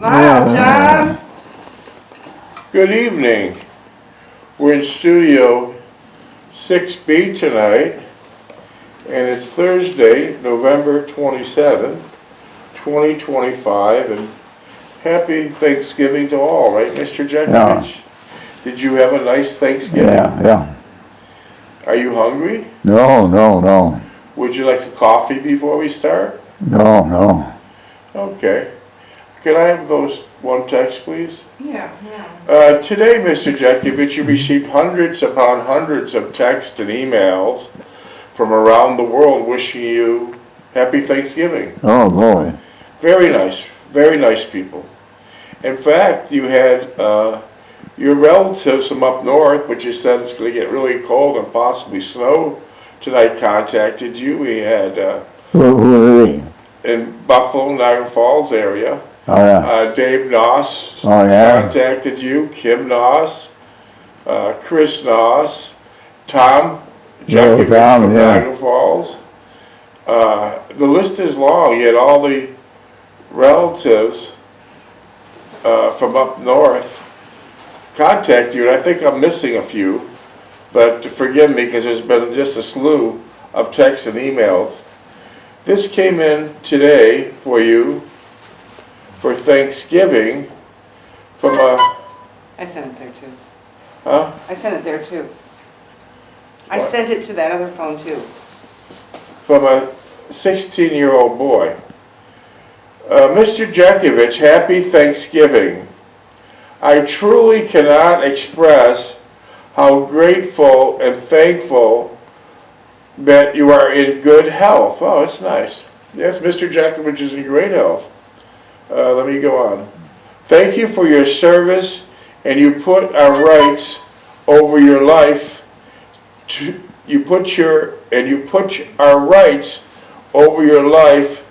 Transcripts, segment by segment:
Wow, John. Good evening. We're in Studio 6B tonight, and it's Thursday, November 27th, 2025, and happy Thanksgiving to all, right, Mr. Jeckovich? Yeah. Did you have a nice Thanksgiving? Yeah. Are you hungry? No. Would you like a coffee before we start? No. Okay. Could I have those one text, please? Yeah. Today, Mr. Jeckovich, you received hundreds upon hundreds of texts and emails from around the world wishing you happy Thanksgiving. Oh, boy. Very nice people. In fact, you had your relatives from up north, which you said it's going to get really cold and possibly snow tonight, contacted you. We had Who are they? in Buffalo, Niagara Falls area. Oh, yeah. Dave Noss contacted you, Kim Noss, Chris Noss, Tom Jeckovich from Niagara Falls. The list is long. You had all the relatives from up north contact you, and I think I'm missing a few, but forgive me because there's been just a slew of texts and emails. This came in today for you for Thanksgiving from a... I sent it there too. Huh? I sent it there too. I What? sent it to that other phone too. From a 16-year-old boy. Mr. Jeckovich, happy Thanksgiving. I truly cannot express how grateful and thankful that you are in good health. Oh, that's nice. Yes, Mr. Jeckovich is in great health. Let me go on. Thank you for your service, and you put our rights over your life. You put our rights over your life.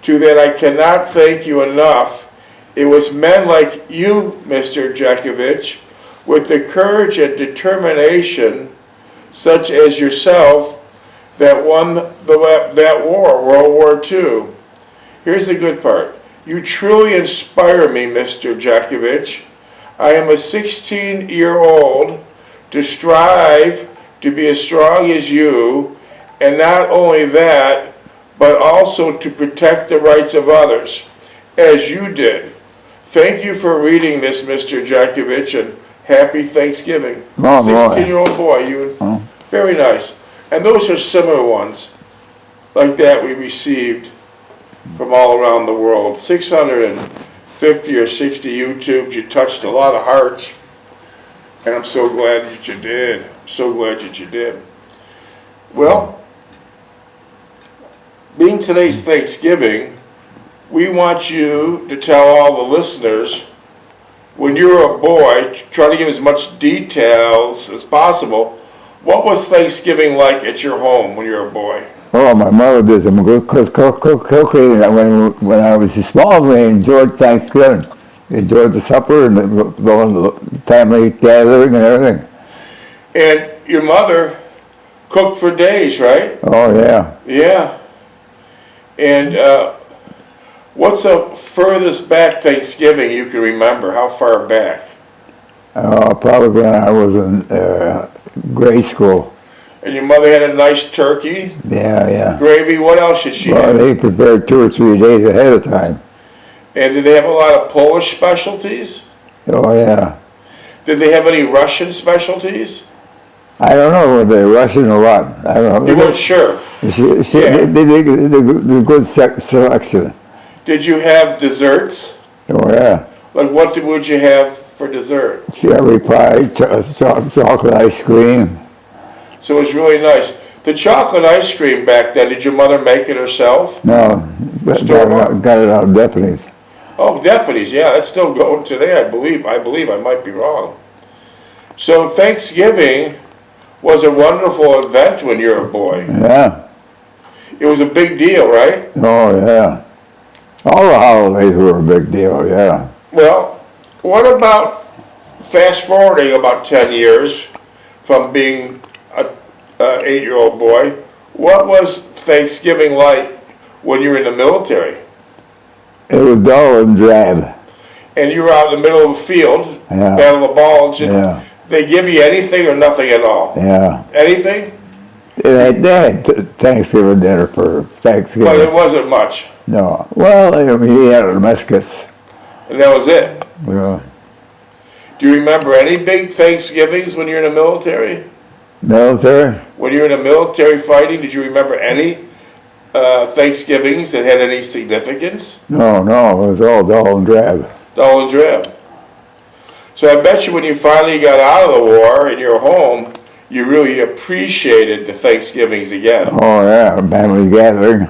To that I cannot thank you enough. It was men like you, Mr. Jeckovich, with the courage and determination, such as yourself, that won that war, World War II. Here's the good part. You truly inspire me, Mr. Jeckovich. I am a 16-year-old to strive to be as strong as you, and not only that, but also to protect the rights of others, as you did. Thank you for reading this, Mr. Jeckovich, and happy Thanksgiving. 16-year-old boy, very nice. And those are similar ones like that we received from all around the world. 650 or 60 YouTubes. You touched a lot of hearts, and I'm so glad that you did. Well, being today's Thanksgiving, we want you to tell all the listeners, when you were a boy, try to give as much details as possible. What was Thanksgiving like at your home when you were a boy? Oh, my mother did some good cooking. When I was small, we enjoyed Thanksgiving. We enjoyed the supper and the family gathering and everything. And your mother cooked for days, right? Oh, yeah. Yeah. And what's the furthest back Thanksgiving you can remember? How far back? Probably when I was in grade school. And your mother had a nice turkey? Yeah. Gravy, what else did she Well, have? they prepared 2 or 3 days ahead of time. And did they have a lot of Polish specialties? Oh, yeah. Did they have any Russian specialties? I don't know whether they're Russian or what. I don't know. You weren't sure? They did good selection. Did you have desserts? Oh, yeah. Like what would you have for dessert? Cherry pie, chocolate ice cream. So it was really nice. The chocolate ice cream back then, did your mother make it herself? No, got it out of Deputies. Oh, Deputies, yeah, that's still going today, I believe. I might be wrong. So Thanksgiving was a wonderful event when you were a boy. Yeah. It was a big deal, right? Oh, yeah. All the holidays were a big deal, yeah. Well, what about fast forwarding about 10 years from being an 8-year-old boy? What was Thanksgiving like when you were in the military? It was dull and drab. and you were out in the middle of a field, Yeah. Battle of the Bulge, and Yeah. they give you anything or nothing at all? Yeah. Anything? They had Thanksgiving dinner for But it Thanksgiving. wasn't much, No. Well, I mean, he had muskets. and that was it. Yeah. Do you remember any big Thanksgivings when you're in the military? Military? When you were in the military fighting, did you remember any Thanksgivings that had any significance? No, no, it was all dull and drab. Dull and drab. So I bet you when you finally got out of the war in your home, you really appreciated the Thanksgivings again. Oh, yeah, family gathering.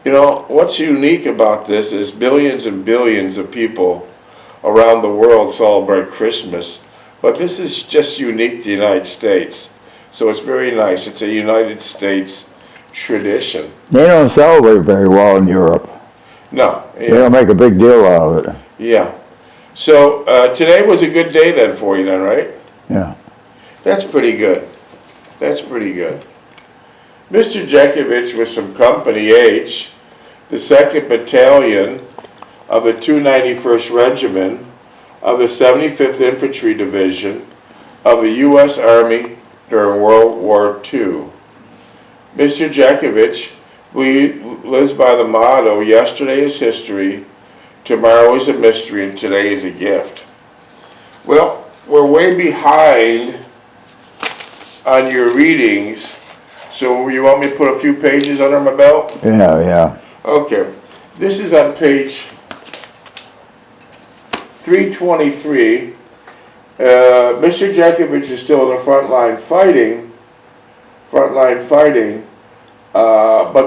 You know, what's unique about this is billions and billions of people around the world celebrate Christmas, but this is just unique to the United States. So it's very nice. It's a United States tradition. They don't celebrate very well in Europe. No, They yeah, don't make a big deal out of it. yeah. So today was a good day then for you then, right? Yeah. That's pretty good. That's pretty good. Mr. Jeckovich was from Company H, the 2nd Battalion of the 291st Regiment of the 75th Infantry Division of the U.S. Army during World War II. Mr. Jeckovich lives by the motto, yesterday is history, tomorrow is a mystery, and today is a gift. Well, we're way behind on your readings, so you want me to put a few pages under my belt? Yeah, yeah. Okay, this is on page 323. Mr. Jeckovich is still in the front line fighting, but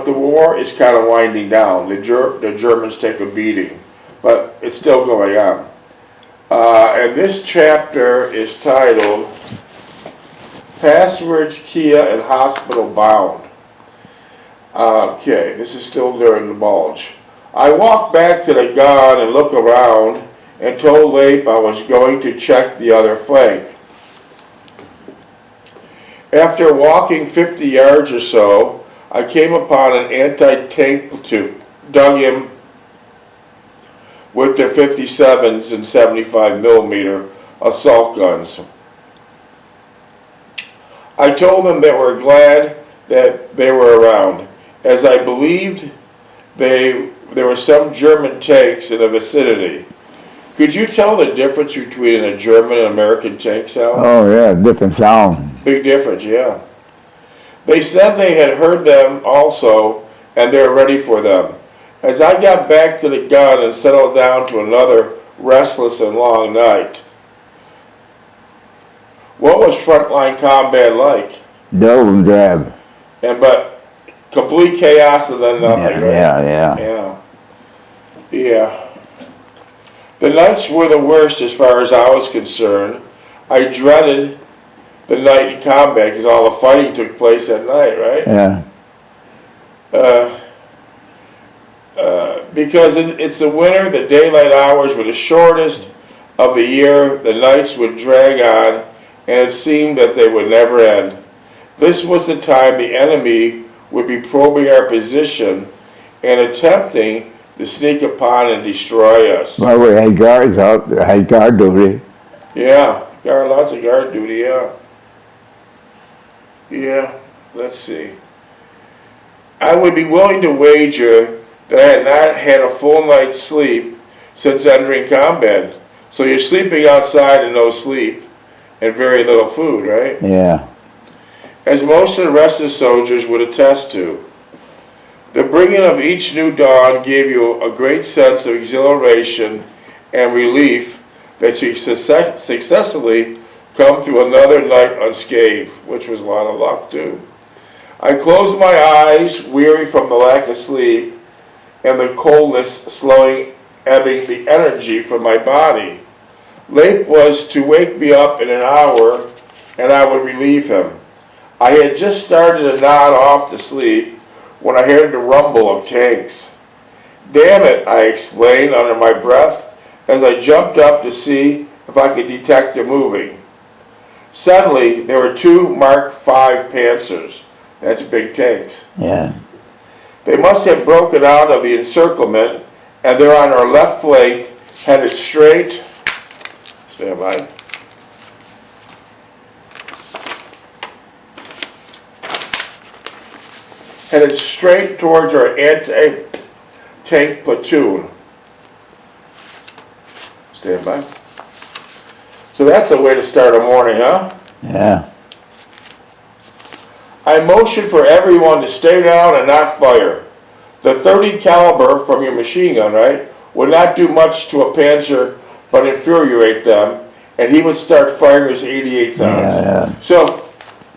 the war is kind of winding down. The Germans take a beating, but it's still going on. And this chapter is titled Passwords, Kia, and Hospital Bound. Okay, this is still during the bulge. I walked back to the gun and looked around and told Leip I was going to check the other flank. After walking 50 yards or so, I came upon an anti-tank platoon, dug in with their 57s and 75mm assault guns. I told them that we're glad that they were around, as I believed there were some German tanks in the vicinity. Could you tell the difference between a German and American tank sound? Oh, yeah, different sound. Big difference, yeah. They said they had heard them also, and they were ready for them. As I got back to the gun and settled down to another restless and long night, what was frontline combat like? Dull and drab. But complete chaos and then nothing, right? Yeah. Yeah. Yeah. The nights were the worst as far as I was concerned. I dreaded the night in combat because all the fighting took place at night, right? Yeah. Because it's the winter, the daylight hours were the shortest of the year, the nights would drag on, and it seemed that they would never end. This was the time the enemy would be probing our position and attempting to sneak upon and destroy us. Well, we had guards out, had guard duty. Yeah, lots of guard duty, yeah. Yeah, let's see. I would be willing to wager that I had not had a full night's sleep since entering combat. So you're sleeping outside and no sleep and very little food, right? Yeah. As most of the rest of the soldiers would attest to. The bringing of each new dawn gave you a great sense of exhilaration and relief that you successfully come through another night unscathed, which was a lot of luck too. I closed my eyes, weary from the lack of sleep and the coldness ebbing the energy from my body. Leip was to wake me up in an hour and I would relieve him. I had just started to nod off to sleep when I heard the rumble of tanks. Damn it, I exclaimed under my breath as I jumped up to see if I could detect them moving. Suddenly, there were 2 Mark V Panzers. That's big tanks. Yeah. They must have broken out of the encirclement and they're on our left flank, headed straight, stand by, headed straight towards our anti-tank platoon. Stand by. So that's a way to start a morning, huh? Yeah. I motion for everyone to stay down and not fire. The .30 caliber from your machine gun, right, would not do much to a Panzer but infuriate them, and he would start firing his 88 sounds. Yeah. So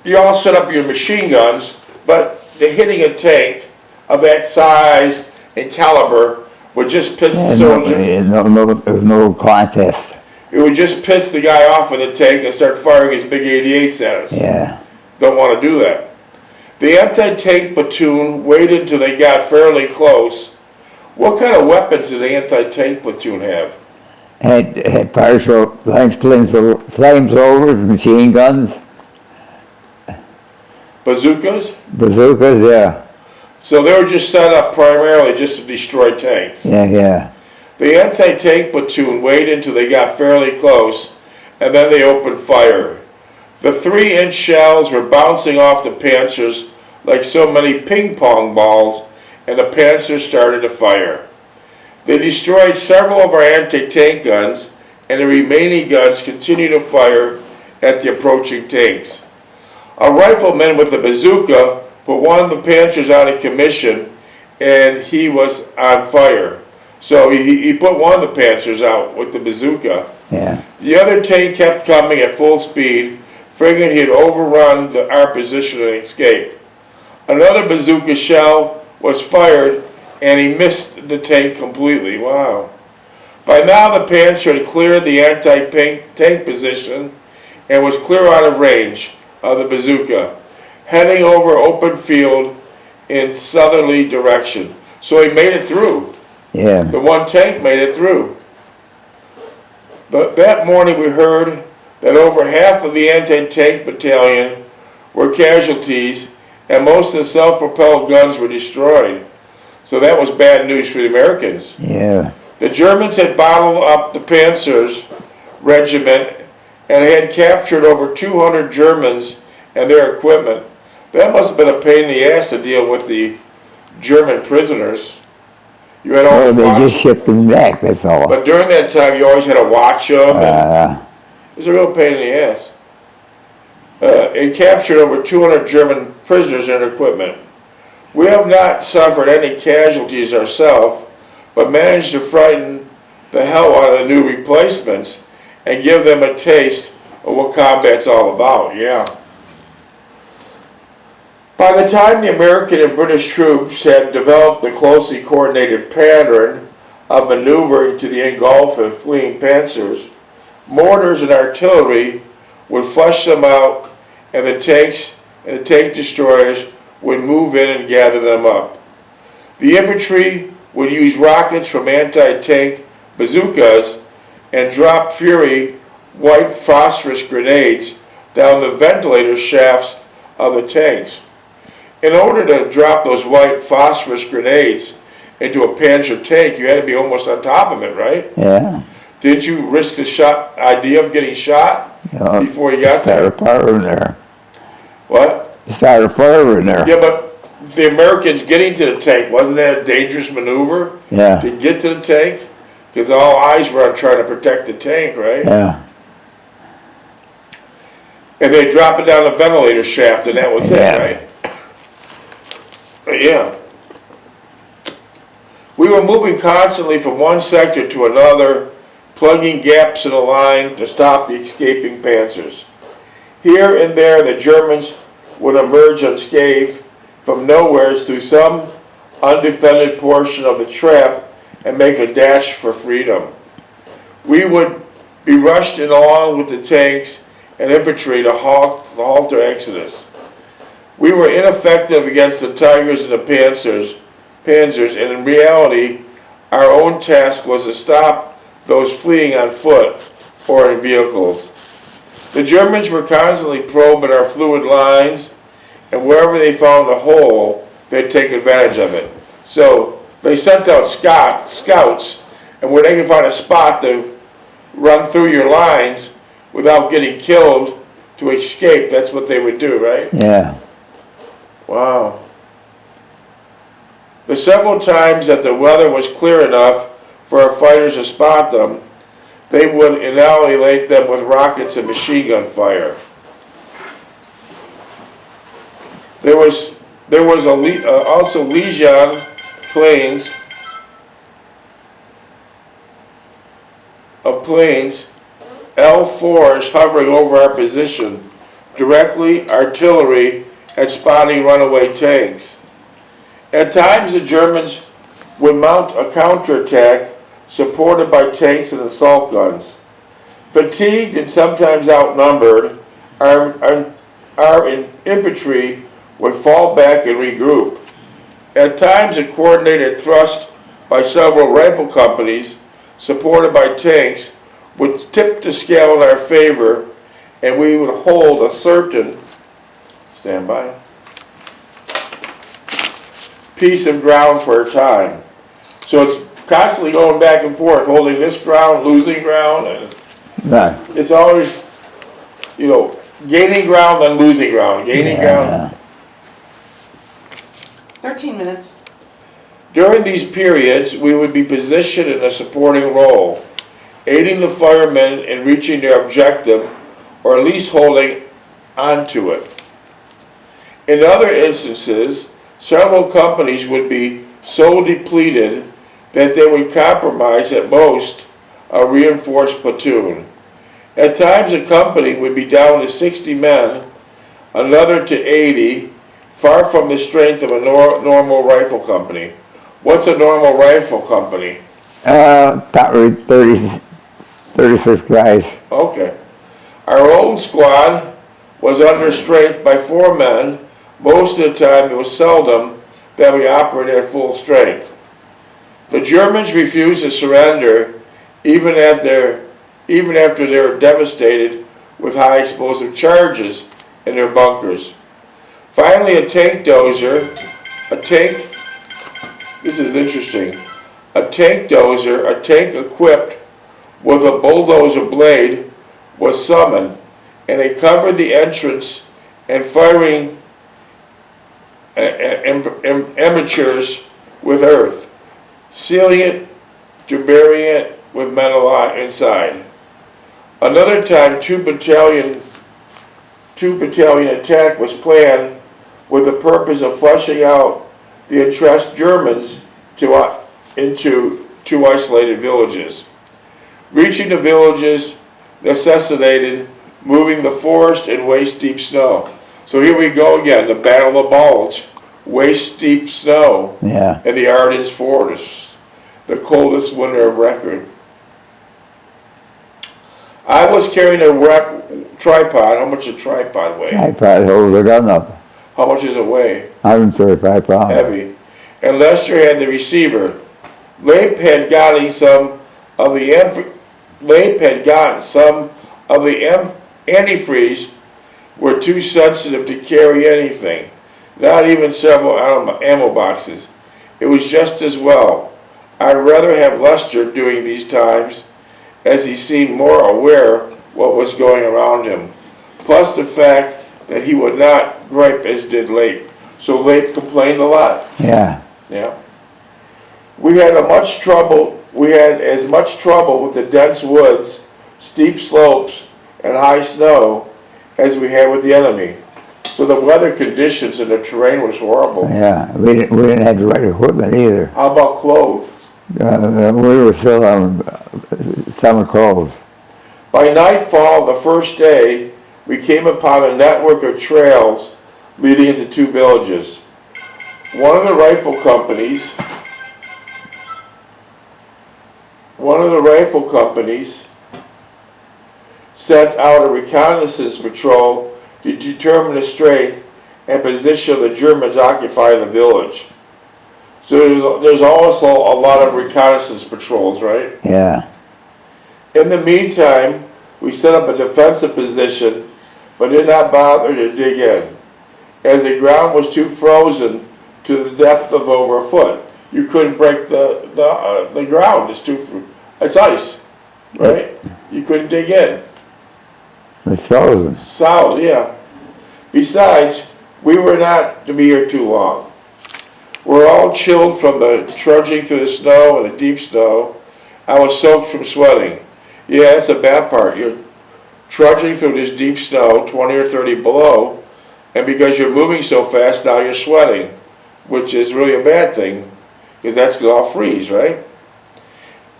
you all set up your machine guns, but the hitting a tank of that size and caliber would just piss the soldier. There's no contest. It would just piss the guy off of the tank and start firing his big 88 sounds. Yeah. Don't want to do that. The anti-tank platoon waited until they got fairly close. What kind of weapons did the anti-tank platoon have? Had partial flamethrowers, machine guns, Bazookas? bazookas, yeah. So they were just set up primarily just to destroy tanks. Yeah. The anti-tank platoon waited until they got fairly close, and then they opened fire. The 3-inch shells were bouncing off the Panzers like so many ping pong balls, and the Panzers started to fire. They destroyed several of our anti-tank guns, and the remaining guns continued to fire at the approaching tanks. A rifleman with a bazooka put one of the Panzers out of commission, and he was on fire. So he put one of the Panzers out with the bazooka. Yeah. The other tank kept coming at full speed, figuring he'd overrun our position and escape. Another bazooka shell was fired, and he missed the tank completely. Wow. By now the Panzer had cleared the anti-tank position and was clear out of range of the bazooka, heading over open field in southerly direction. So he made it through. Yeah. The one tank made it through. But that morning we heard that over half of the anti-tank battalion were casualties, and most of the self-propelled guns were destroyed. So that was bad news for the Americans. Yeah. The Germans had bottled up the Panzer's regiment and had captured over 200 Germans and their equipment. That must have been a pain in the ass to deal with the German prisoners. You had Well, always they watch, just shipped them back, that's all. but during that time you always had to watch them. And it was a real pain in the ass. It captured over 200 German prisoners and equipment. We have not suffered any casualties ourselves, but managed to frighten the hell out of the new replacements and give them a taste of what combat's all about, yeah. By the time the American and British troops had developed a closely coordinated pattern of maneuvering to the engulf of fleeing Panzers, mortars and artillery would flush them out, and the tanks and the tank destroyers would move in and gather them up. The infantry would use rockets from anti-tank bazookas and drop Fury white phosphorus grenades down the ventilator shafts of the tanks. In order to drop those white phosphorus grenades into a Panzer tank, you had to be almost on top of it, right? Yeah. Did you risk the idea of getting shot before you got there? Started fire in there. What? Started fire in there. Yeah, but the Americans getting to the tank, wasn't that a dangerous maneuver? Yeah. To get to the tank? Because all eyes were on trying to protect the tank, right? Yeah. And they drop it down the ventilator shaft, and that was Yeah. it, right? But yeah. We were moving constantly from one sector to another, plugging gaps in the line to stop the escaping Panzers. Here and there, the Germans would emerge unscathed from nowheres through some undefended portion of the trap and make a dash for freedom. We would be rushed in along with the tanks and infantry to halt their exodus. We were ineffective against the Tigers and the Panzers, and in reality, our own task was to stop those fleeing on foot or in vehicles. The Germans were constantly probing our fluid lines, and wherever they found a hole, they'd take advantage of it. So they sent out scouts, and where they could find a spot to run through your lines without getting killed to escape, that's what they would do, right? Yeah. Wow. The several times that the weather was clear enough for our fighters to spot them, they would annihilate them with rockets and machine gun fire. There was also Legion planes L4s hovering over our position, directly artillery and spotting runaway tanks. At times the Germans would mount a counterattack supported by tanks and assault guns. Fatigued and sometimes outnumbered, our infantry would fall back and regroup. At times a coordinated thrust by several rifle companies supported by tanks would tip the scale in our favor, and we would hold a certain piece of ground for a time. So it's constantly going back and forth, holding this ground, losing ground, and Right. it's always, gaining ground, then losing ground, gaining ground. 13 minutes. During these periods, we would be positioned in a supporting role, aiding the firemen in reaching their objective, or at least holding onto it. In other instances, several companies would be so depleted that they would compromise at most a reinforced platoon. At times a company would be down to 60 men, another to 80, far from the strength of a normal rifle company. What's a normal rifle company? Probably 36 guys. Okay. Our own squad was under strength by 4 men. Most of the time, it was seldom that we operated at full strength. The Germans refused to surrender even after they were devastated with high explosive charges in their bunkers. Finally, this is interesting, a tank equipped with a bulldozer blade was summoned, and they covered the entrance and firing amateurs with earth, sealing it to bury it with men alive inside. Another time, two battalion attack was planned with the purpose of flushing out the entrenched Germans into 2 isolated villages. Reaching the villages necessitated moving the forest in waist-deep snow. So here we go again, the Battle of Bulge, waist-deep snow Yeah. in the Ardennes forest, the coldest winter of record. I was carrying a tripod. How much does a tripod weigh? I probably hold the gun up. How much does it weigh? 135 pounds. Heavy. And Lester had the receiver. Lape had gotten some of the antifreeze were too sensitive to carry anything, not even several ammo boxes. It was just as well. I'd rather have Lester doing these times, as he seemed more aware what was going around him. Plus the fact that he would not gripe as did Lape. So Lape complained a lot? Yeah. Yeah. We had as much trouble with the dense woods, steep slopes, and high snow as we had with the enemy. So the weather conditions and the terrain was horrible. Yeah. We didn't have the right equipment either. How about clothes? We were still on summer clothes. By nightfall the first day, we came upon a network of trails leading into 2 villages. One of the rifle companies sent out a reconnaissance patrol to determine the strength and position of the Germans occupying the village. So there's also a lot of reconnaissance patrols, right? Yeah. In the meantime, we set up a defensive position, but did not bother to dig in, as the ground was too frozen to the depth of over a foot. you couldn't break the ground. It's ice, right? You couldn't dig in. It's frozen. Solid, yeah. Besides, we were not to be here too long. We're all chilled from the trudging through the snow and the deep snow. I was soaked from sweating. Yeah, that's a bad part. You're trudging through this deep snow, 20 or 30 below, and because you're moving so fast, now you're sweating, which is really a bad thing, because that's going to all freeze, right?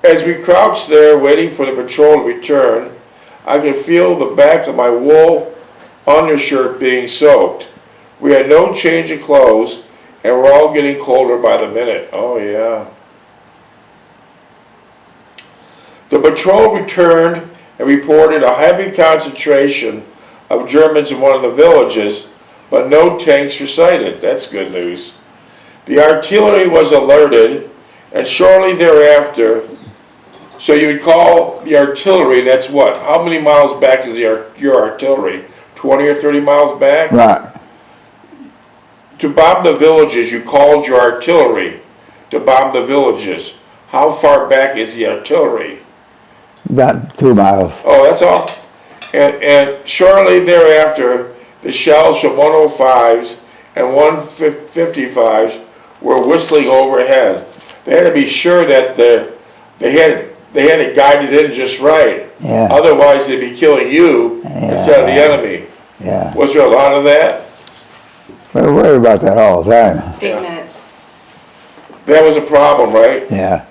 As we crouched there waiting for the patrol to return, I could feel the back of my wool undershirt being soaked. We had no change of clothes, and we're all getting colder by the minute. Oh yeah. The patrol returned and reported a heavy concentration of Germans in one of the villages, but no tanks were sighted. That's good news. The artillery was alerted, and shortly thereafter, so you would call the artillery, that's what? How many miles back is your artillery? 20 or 30 miles back? Right. To bomb the villages, you called your artillery to bomb the villages. How far back is the artillery? About 2 miles. Oh, that's all? And shortly thereafter, the shells from 105s and 155s were whistling overhead. They had to be sure that they had it guided in just right. Yeah. Otherwise, they'd be killing you instead of the enemy. Yeah. Was there a lot of that? We're worried about that all the time. 8 minutes. That was a problem, right? Yeah.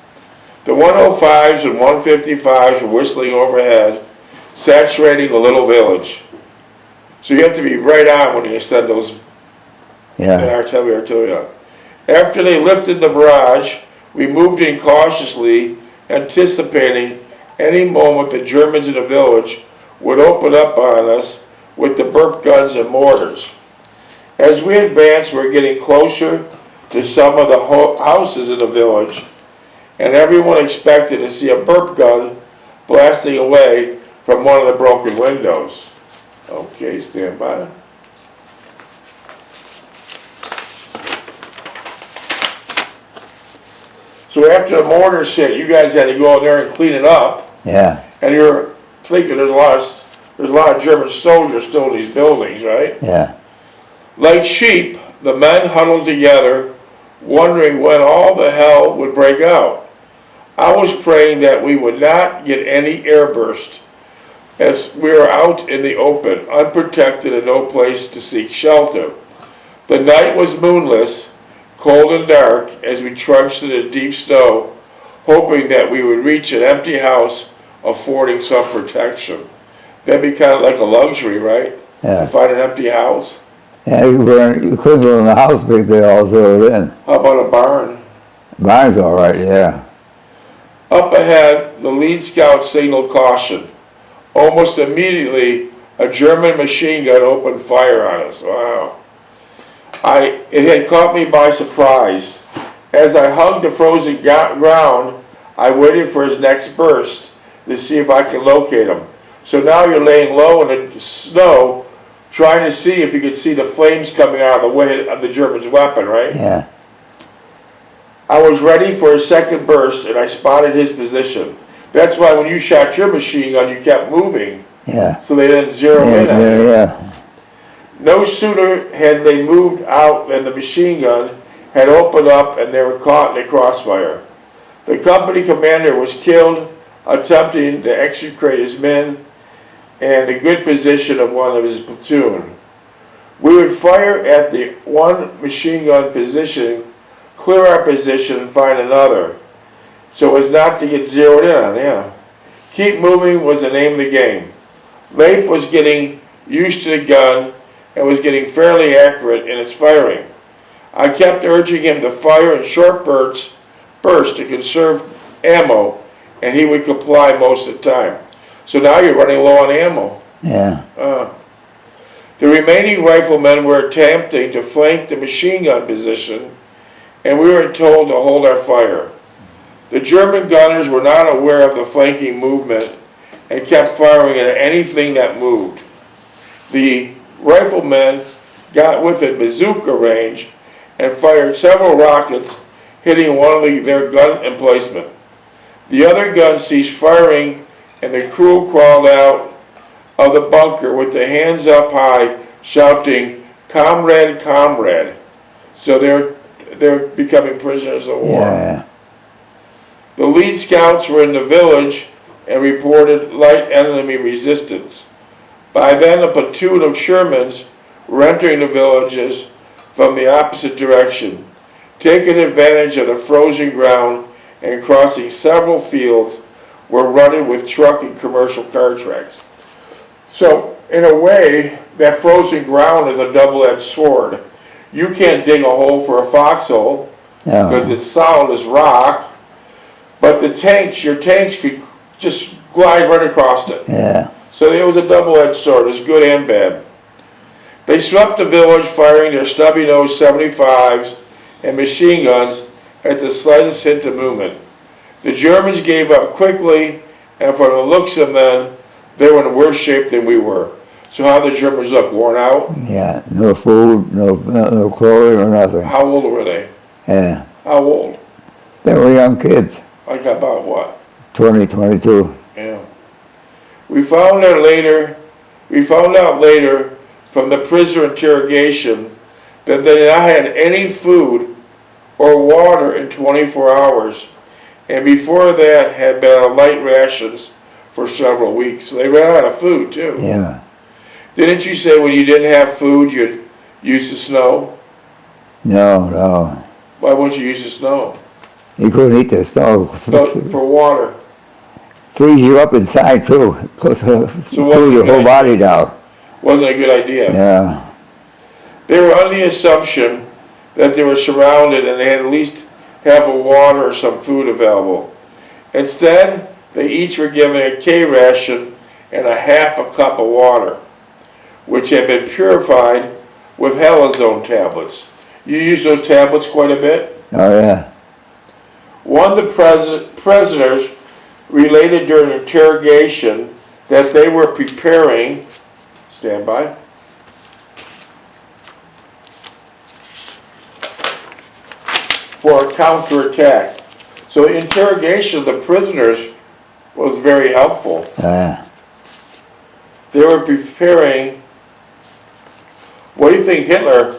The 105s and 155s were whistling overhead, saturating the little village. So you have to be right on when you send those artillery on. After they lifted the barrage, we moved in cautiously, anticipating any moment the Germans in the village would open up on us with the burp guns and mortars. As we advanced, we were getting closer to some of the houses in the village, and everyone expected to see a burp gun blasting away from one of the broken windows. Okay, stand by. So after the mortars hit, you guys had to go in there and clean it up. Yeah. And you're thinking there's a lot of German soldiers still in these buildings, right? Yeah. Like sheep, the men huddled together, wondering when all the hell would break out. I was praying that we would not get any airburst, as we were out in the open, unprotected and no place to seek shelter. The night was moonless, cold and dark, as we trudged through the deep snow, hoping that we would reach an empty house affording some protection. That'd be kind of like a luxury, right? Yeah. To find an empty house. Yeah, you couldn't go in the house because they all zeroed in. How about a barn? Barn's all right, yeah. Up ahead, the lead scout signaled caution. Almost immediately, a German machine gun opened fire on us. Wow. It had caught me by surprise. As I hugged the frozen ground, I waited for his next burst to see if I could locate him. So now you're laying low in the snow, trying to see if you could see the flames coming out of the way of the German's weapon, right? Yeah. I was ready for a second burst, and I spotted his position. That's why when you shot your machine gun, you kept moving, Yeah. so they didn't zero in on you. Yeah. No sooner had they moved out than the machine gun had opened up and they were caught in a crossfire. The company commander was killed attempting to execute his men and a good position of one of his platoon. We would fire at the one machine gun position, clear our position, and find another, so as not to get zeroed in on, yeah. Keep moving was the name of the game. Leif was getting used to the gun and was getting fairly accurate in its firing. I kept urging him to fire in short bursts to conserve ammo, and he would comply most of the time. So now you're running low on ammo. Yeah. The remaining riflemen were attempting to flank the machine gun position, and we were told to hold our fire. The German gunners were not aware of the flanking movement and kept firing at anything that moved. The riflemen got within bazooka range and fired several rockets, hitting one of their gun emplacement. The other gun ceased firing, and the crew crawled out of the bunker with their hands up high, shouting, "Comrade, comrade." So they're becoming prisoners of war. Yeah. The lead scouts were in the village and reported light enemy resistance. By then, a platoon of Shermans were entering the villages from the opposite direction, taking advantage of the frozen ground and crossing several fields were rutted with truck and commercial car tracks. So, in a way, that frozen ground is a double-edged sword. You can't dig a hole for a foxhole because it's solid as rock, but the tanks, your tanks could just glide right across it. Yeah. So it was a double-edged sword, it's good and bad. They swept the village firing their stubby-nosed 75s and machine guns at the slightest hint of movement. The Germans gave up quickly, and from the looks of them, they were in worse shape than we were. So how the Germans look? Worn out? Yeah. No food, no clothing or nothing. How old were they? Yeah. How old? They were young kids. Like about what? 20, 22. Yeah. We found out later from the prisoner interrogation that they had not had any food or water in 24 hours, and before that had been on light rations for several weeks. So they ran out of food too. Yeah. Didn't you say when you didn't have food you'd use the snow? No. Why wouldn't you use the snow? You couldn't eat the snow. For water. Freeze you up inside too. Cool your whole body down. Wasn't a good idea. Yeah. They were under the assumption that they were surrounded and they had at least have a water or some food available. Instead, they each were given a K ration and a half a cup of water, which had been purified with halazone tablets. You use those tablets quite a bit? Oh yeah. One of the prisoners related during interrogation that they were preparing, stand by, for a counterattack. So the interrogation of the prisoners was very helpful. Yeah. They were preparing, what do you think Hitler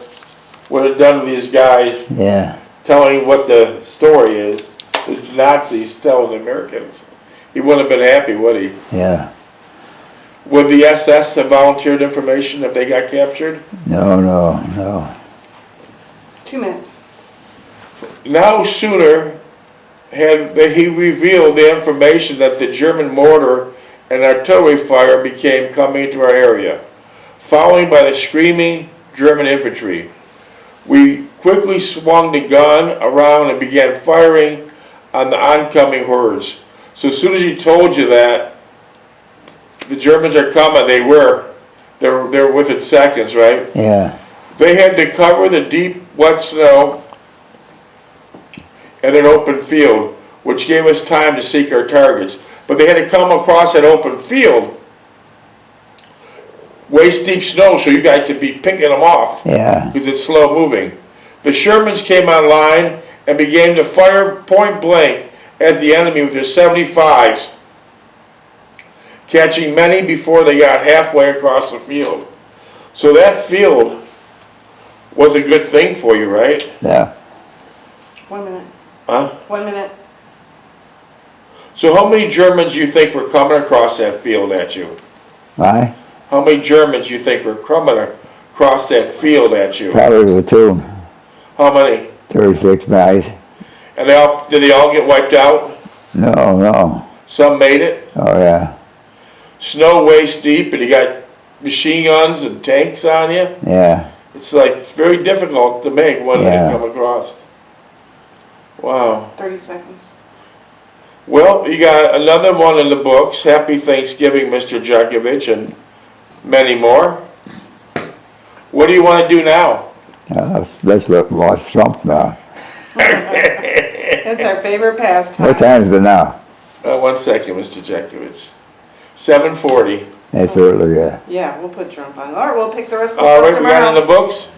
would have done to these guys, Yeah. telling what the story is, the Nazis telling the Americans? He wouldn't have been happy, would he? Yeah. Would the SS have volunteered information if they got captured? No. 2 minutes. No sooner had he revealed the information that the German mortar and artillery fire became coming into our area, followed by the screaming German infantry. We quickly swung the gun around and began firing on the oncoming hordes. So as soon as he told you that the Germans are coming, they're within seconds, right? Yeah. They had to cover the deep, wet snow and an open field, which gave us time to seek our targets. But they had to come across that open field, waist deep snow, so you got to be picking them off. Yeah. Because it's slow moving. The Shermans came online and began to fire point blank at the enemy with their 75s, catching many before they got halfway across the field. So that field was a good thing for you, right? Yeah. 1 minute. Huh? 1 minute. So how many Germans you think were coming across that field at you? Why? How many Germans you think were coming across that field at you? Probably the two. How many? 36 guys. And did they all get wiped out? No. Some made it? Oh yeah. Snow waist deep and you got machine guns and tanks on you? Yeah. It's like very difficult to make when they come across. Wow. 30 seconds. Well, you got another one in the books. Happy Thanksgiving, Mr. Jeckovich, and many more. What do you want to do now? Let's watch Trump now. That's our favorite pastime. What time is it now? 1 second, Mr. Jeckovich. 7:40. It's early, yeah. Yeah, we'll put Trump on. Or we'll pick the rest of the All stuff right, we got it in tomorrow. the books?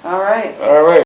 All right. All right.